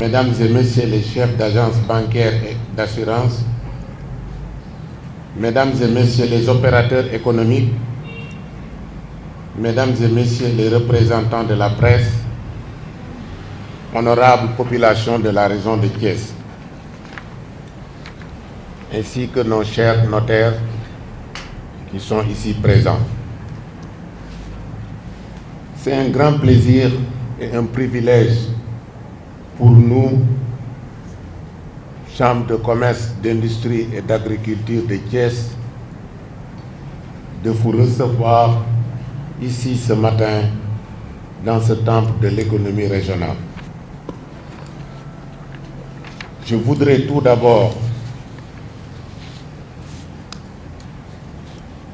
Mesdames et Messieurs les chefs d'agences bancaires et d'assurance, Mesdames et Messieurs les opérateurs économiques, Mesdames et Messieurs les représentants de la presse, honorable population de la région de Thiès, ainsi que nos chers notaires qui sont ici présents. C'est un grand plaisir et un privilège pour nous, Chambre de commerce, d'industrie et d'agriculture de Thiès, de vous recevoir ici ce matin dans ce temple de l'économie régionale. Je voudrais tout d'abord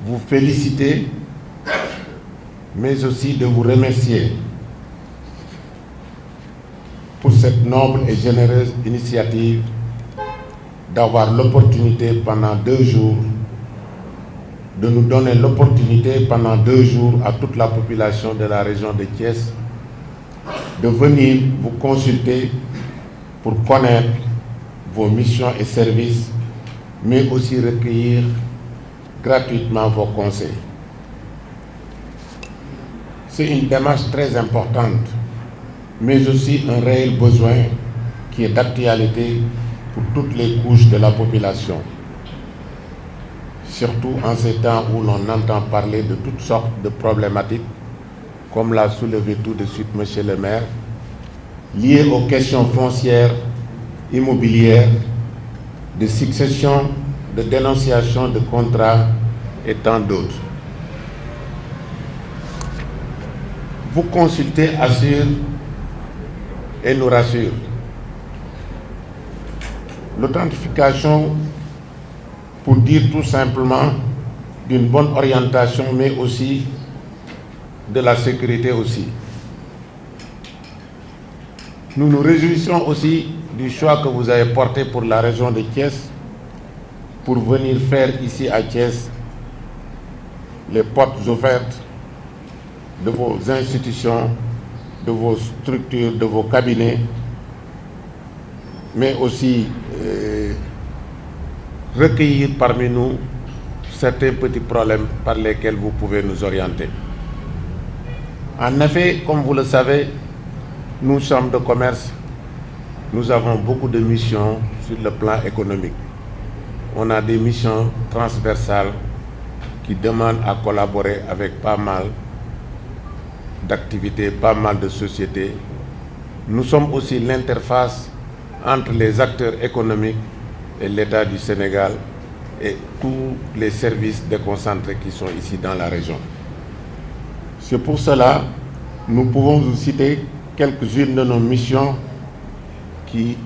vous féliciter, mais aussi de vous remercier pour cette noble et généreuse initiative d'avoir l'opportunité pendant 2 jours, de nous donner l'opportunité pendant 2 jours à toute la population de la région de Thiès de venir vous consulter pour connaître vos missions et services, mais aussi recueillir gratuitement vos conseils. C'est une démarche très importante, mais aussi un réel besoin qui est d'actualité pour toutes les couches de la population. Surtout en ces temps où l'on entend parler de toutes sortes de problématiques, comme l'a soulevé tout de suite Monsieur le maire, liées aux questions foncières, immobilières, de succession, de dénonciation de contrats et tant d'autres. Vous consultez, assure et nous rassure. L'authentification, pour dire tout simplement d'une bonne orientation, mais aussi de la sécurité aussi. Nous nous réjouissons aussi du choix que vous avez porté pour la région de Thiès, pour venir faire ici à Thiès les portes ouvertes de vos institutions, de vos structures, de vos cabinets, mais aussi recueillir parmi nous certains petits problèmes par lesquels vous pouvez nous orienter. En effet, comme vous le savez, nous, Chambre de commerce, nous avons beaucoup de missions sur le plan économique. On a des missions transversales qui demandent à collaborer avec pas mal d'activités, pas mal de sociétés. Nous sommes aussi l'interface entre les acteurs économiques et l'État du Sénégal et tous les services déconcentrés qui sont ici dans la région. C'est pour cela que nous pouvons vous citer quelques-unes de nos missions qui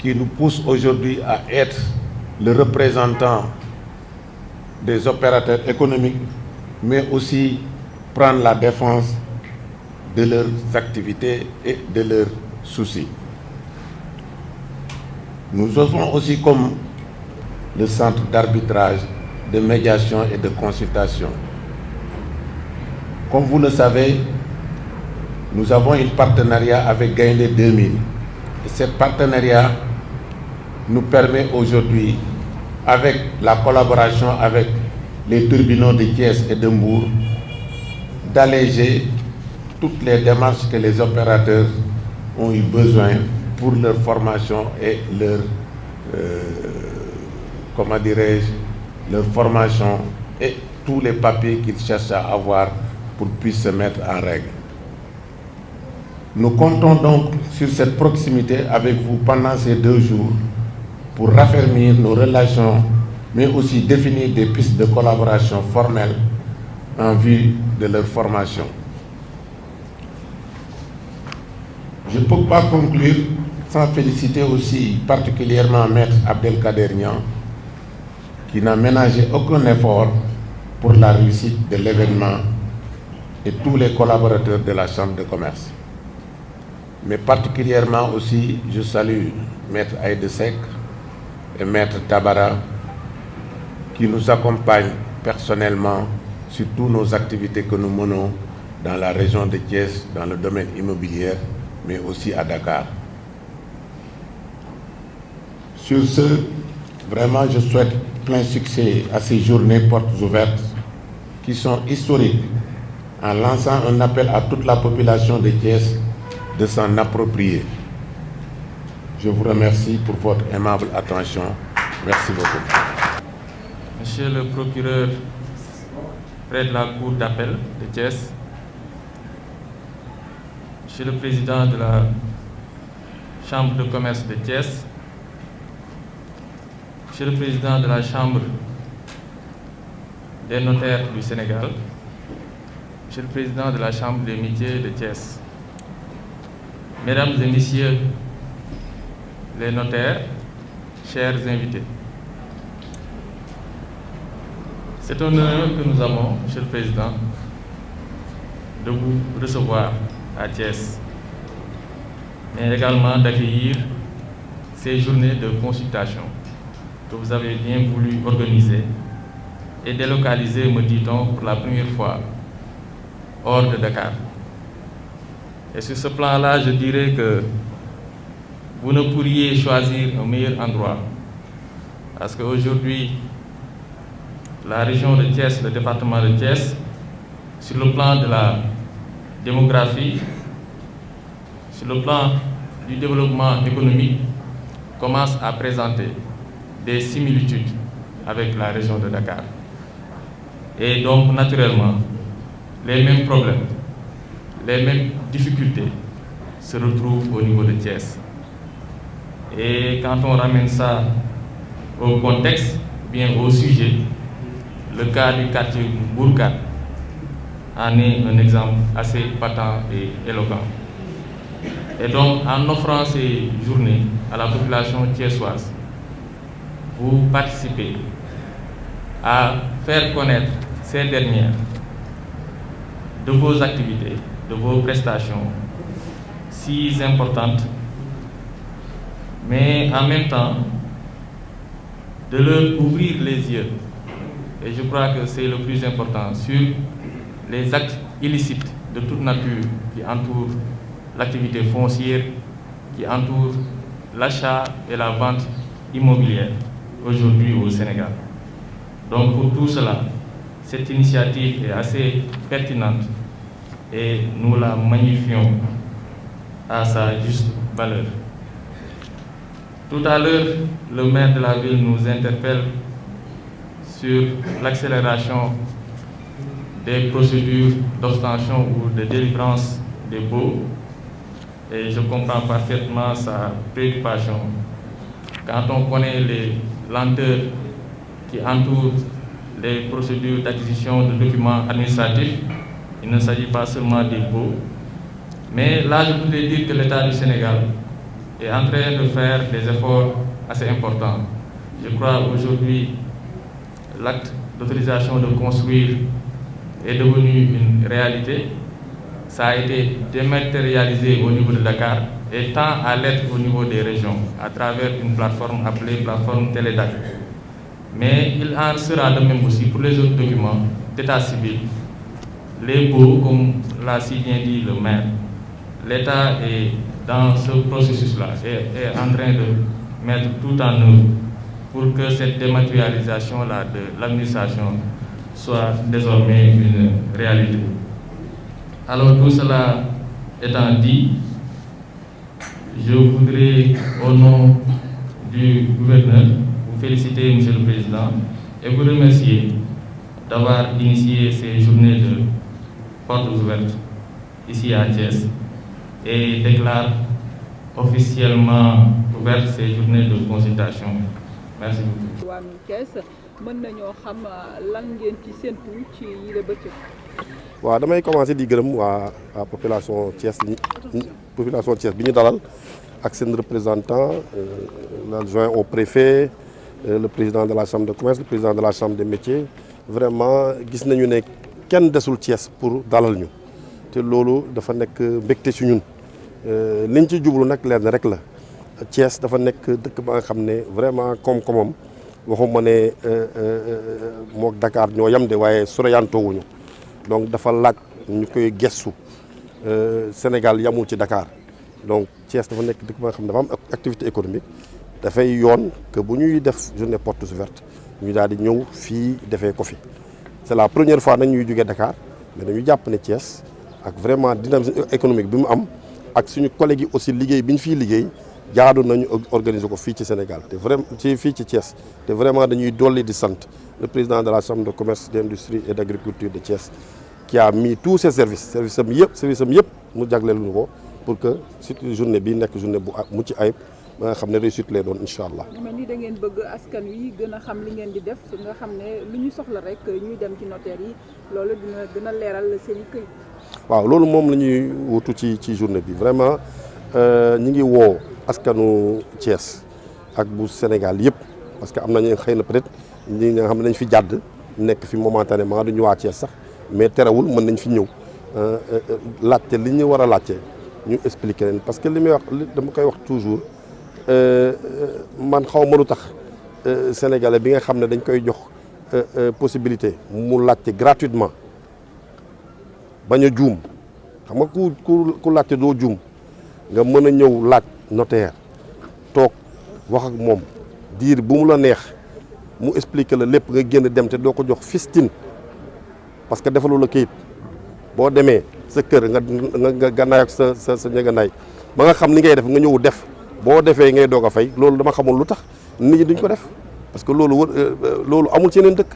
nous poussent aujourd'hui à être le représentant des opérateurs économiques, mais aussi prendre la défense de leurs activités et de leurs soucis. Nous œuvrons aussi comme le centre d'arbitrage, de médiation et de consultation. Comme vous le savez, nous avons un partenariat avec Gaïndé 2000. Et ce partenariat nous permet aujourd'hui, avec la collaboration avec les tribunaux de Thiès et de Mbour, d'alléger toutes les démarches que les opérateurs ont eu besoin pour leur formation et leur, leur formation et tous les papiers qu'ils cherchent à avoir pour qu'ils puissent se mettre en règle. Nous comptons donc sur cette proximité avec vous pendant ces 2 jours pour raffermir nos relations, mais aussi définir des pistes de collaboration formelles en vue de leur formation. Je ne peux pas conclure sans féliciter aussi particulièrement Maître Abdelkader Niang, qui n'a ménagé aucun effort pour la réussite de l'événement et tous les collaborateurs de la Chambre de commerce. Mais particulièrement aussi, je salue Maître Aïde Seck et Maître Tabara, qui nous accompagnent personnellement sur toutes nos activités que nous menons dans la région de Thiès, dans le domaine immobilier, mais aussi à Dakar. Sur ce, vraiment, je souhaite plein succès à ces journées portes ouvertes qui sont historiques, en lançant un appel à toute la population de Thiès de s'en approprier. Je vous remercie pour votre aimable attention. Merci beaucoup. Monsieur le procureur près de la Cour d'appel de Thiès, Monsieur le Président de la Chambre de commerce de Thiès, Monsieur le Président de la Chambre des notaires du Sénégal, Monsieur le Président de la Chambre des métiers de Thiès, Mesdames et Messieurs les notaires, chers invités, c'est un honneur que nous avons, Monsieur le Président, de vous recevoir à Thiès, mais également d'accueillir ces journées de consultation que vous avez bien voulu organiser et délocaliser, me dit-on, pour la première fois hors de Dakar. Et sur ce plan-là, je dirais que vous ne pourriez choisir un meilleur endroit, parce qu'aujourd'hui, la région de Thiès, le département de Thiès, sur le plan de la démographie, sur le plan du développement économique, commence à présenter des similitudes avec la région de Dakar. Et donc, naturellement, les mêmes problèmes, les mêmes difficultés se retrouvent au niveau de Thiès. Et quand on ramène ça au contexte, bien au sujet, le cas du quartier Bourkat en est un exemple assez patent et éloquent. Et donc, en offrant ces journées à la population thiessoise, vous participez à faire connaître ces dernières de vos activités, de vos prestations si importantes, mais en même temps de leur ouvrir les yeux, et je crois que c'est le plus important, sur les actes illicites de toute nature qui entourent l'activité foncière, qui entourent l'achat et la vente immobilière aujourd'hui au Sénégal. Donc pour tout cela, cette initiative est assez pertinente et nous la magnifions à sa juste valeur. Tout à l'heure, le maire de la ville nous interpelle sur l'accélération des procédures d'obtention ou de délivrance des baux, et je comprends parfaitement sa préoccupation. Quand on connaît les lenteurs qui entourent les procédures d'acquisition de documents administratifs, il ne s'agit pas seulement des baux, mais là je voudrais dire que l'État du Sénégal est en train de faire des efforts assez importants. Je crois aujourd'hui l'acte d'autorisation de construire est devenu une réalité. Ça a été dématérialisé au niveau de Dakar et tend à l'être au niveau des régions à travers une plateforme appelée plateforme Télédac. Mais il en sera de même aussi pour les autres documents d'état civil, les baux, comme l'a si bien dit le maire. L'État est dans ce processus-là et est en train de mettre tout en œuvre pour que cette dématérialisation-là de l'administration soit désormais une réalité. Alors tout cela étant dit, je voudrais au nom du gouverneur vous féliciter, Monsieur le Président, et vous remercier d'avoir initié ces journées de portes ouvertes ici à Thiès et déclare officiellement ouvertes ces journées de consultation. Merci beaucoup. waa Thiès mën nañoo xam lan ngeen ci séntu ci yile bëccëg. waaw damay commencer di gërëm waa population Thiès bi ñu dalal ak seen représentant l'adjoint au préfet, le président de la chambre de commerce, le président de la chambre des métiers. Vraiment gis nañu ne kenn desul Thiès pour dalal ñu te loolu dafa nekk mbégte ci ñun. liñ ci jublu nag lenn rek la. Thiès dafa nekk dëkk ba nga xam ne vraiment koom-koomam waxuma ne mook Dakar ñoo yam de waaye soroyantoowuñu donc dafa laaj ñu koy gestu. Sénégal yamul ci Dakar donc Thiès dafa nekk dëkk ba nga xam ne dafa am activité économique dafay yoon que bu ñuy def journée portes ouvertes ñu daal di ñëw fii defee ko fi c'est la première fois nag ñuy jógee Dakar mais dañu jàpp ne Thiès ak vraiment dynamisme économique bi mu am ak suñu collègues yi aussi liggéey bi ñu fiy liggéey jaadu nañu organiser ko fii ci Sénégal te vraiment fii ci Thiès te vraiment dañuy dolli di sant le président de la chambre de commerce d'industrie et d'agriculture de Thiès qui a mis tous ses services am yëpp mu jagleel ñu ko pour que surtout journée bi nekk journée bu mucc ayib ba nga xam ne réussite lay doon incha allah. mais ni da ngeen bëgg askan wi gën a xam li ngeen di def nga xam ne lu ñu soxla rek ñuy dem ci notaire yi loolu dina gën a leeral seen i këyit. waaw loolu moom la ñuy wutu ci journée bi vraiment ñi ngi woo askanu Thiès ak bu Sénégal yëpp parce que am nañu xëy na peut-être ñi nga xam ne dañ fi jàdd nekk fi momentanément du ñu waa Thiès sax mais terewul mën nañ fi ñëw laajte li ñu war a laajte ñu expliquer leen parce que li may wax dama koy wax toujours man xaw ma lu tax sénégalais bi nga xam ne dañ koy jox possibilité mu laajte gratuitement bañ a juum xam nga ku laajte doo juum nga mën a ñëw laaj notaire toog wax ak moom diir bu mu la neex mu expliquer la lépp nga génn dem te doo ko jox fistine parce que defalu la kayit boo demee sa kër nga gannaay ak sa njëganaay ba nga xam ni ngay def nga ñëw def boo defee ngay doog a fay loolu dama xamul lu tax nit ñi duñ ko def parce que loolu amul ci yeneen dëkk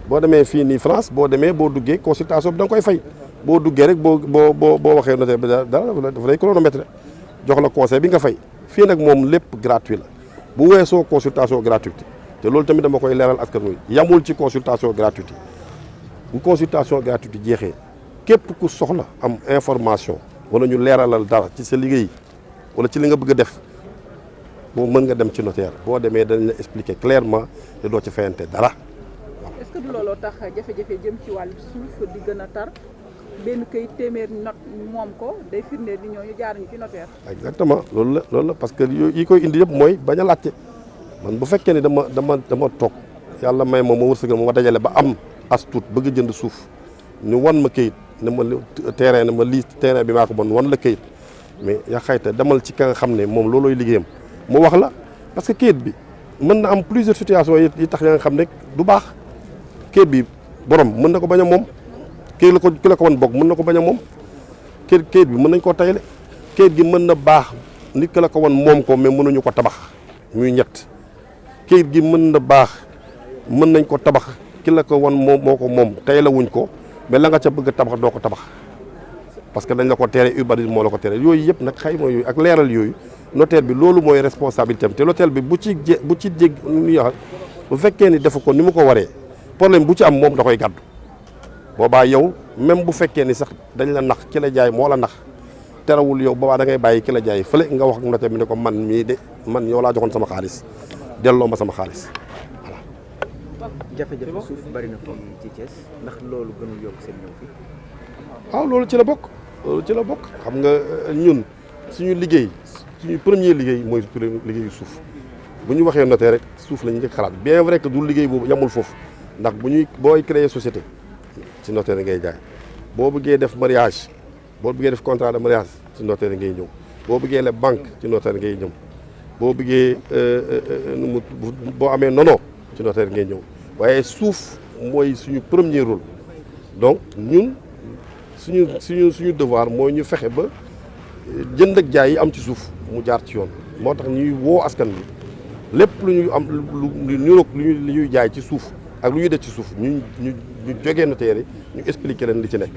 boo demee fii nii France boo demee boo duggee consultation bi da nga koy fay boo duggee rek boo waxee notaire bi dara dafa lay chronomètre jox la conseil bi nga fay fii nag moom lépp gratuit la bu weesoo consultation gratuite te loolu tamit dama koy leeral askan wi yamul ci consultation gratuite yi bu consultation gratuite jeexee képp ku soxla am information wala ñu leeralal dara ci sa liggéey wala ci li nga bëgg a def boo mën nga dem ci notaire boo demee dañ la expliquer clairement te doo ci fayante dara. est-ce que du looloo tax jafe-jafe jëm ci wàllu suuf di gën a tar benn këyit téeméer not moom ko day firndeel ni ñooñu jaar ñu ci notaire. exactement loolu la parce que yi koy indi yëpp mooy bañ a laajte man bu fekkee ni dama toog yàlla may ma wërsëgal ma dajale ba am as tuut bëgg jënd suuf ñu wan ma këyit ne ma terrain ne ma lii terrain bi maa ko bon wan la këyit mais yaa xayta demal ci ka nga xam ne moom loolooy liggéeyam mu wax la parce que këyit bi mën na am plusieurs situations yi tax ya nga xam ne du baax këyit bi borom mën na ko bañ a moom ki la ko wan bokk mën na ko bañ a moom këyit bi mën nañ koo tayle këyit gi mën na baax nit ki la ko wan moom ko mais mënuñu ko tabax muy ñett këyit gi mën na baax mën nañ ko tabax ki la ko wan moo ko moom tayle wuñ ko mais la nga ca bëgg a tabax doo ko tabax parce que dañ la ko tere urbanisme moo la ko tere yooyu yëpp nag xayma yooyu ak leeral yooyu notaire bi loolu mooy responsabilité am te notaire bi bu ci jég ñu wax bu fekkee ni defu ko ni mu ko waree problème bu ci am moom da koy gàddu boobaa yow même bu fekkee ni sax dañ la nax ki la jaay moo la nax terewul yow boobaa da ngay bàyyi ki la jaay fële nga wax ak notaire bi ne ko man mii de man yow laa joxoon sama xaalis delloo ma sama xaalis voilà. jafe-jafe suuf bari na fii ci Thiès ndax loolu gënul yokk seen ñëw fi. waaw loolu ci la bokk xam nga ñun suñu liggéey suñu premier liggéey mooy liggéeyu suuf bu ñu waxee notaire rek suuf la ñu njëkk xalaat bien vrai que du liggéey boobu yamul foofu ndax booy créer société ci notaire ngay jaay boo bëggee def mariage boo bëggee def contrat de mariage ci notaire ngay ñëw boo bëggee leb banque ci notaire ngay ñëw boo bëggee boo amee nono ci notaire ngay ñëw waaye suuf mooy suñu premier rôle donc ñun suñu devoir mooy ñu fexe ba jënd ak jaay yi am ci suuf mu jaar ci yoon moo tax ñuy woo askan bi lépp lu ñuy am lu ñuy jaay ci suuf ak lu ñuy def ci suuf ñu jógee notaire yi ñu expliquer leen li ci nekk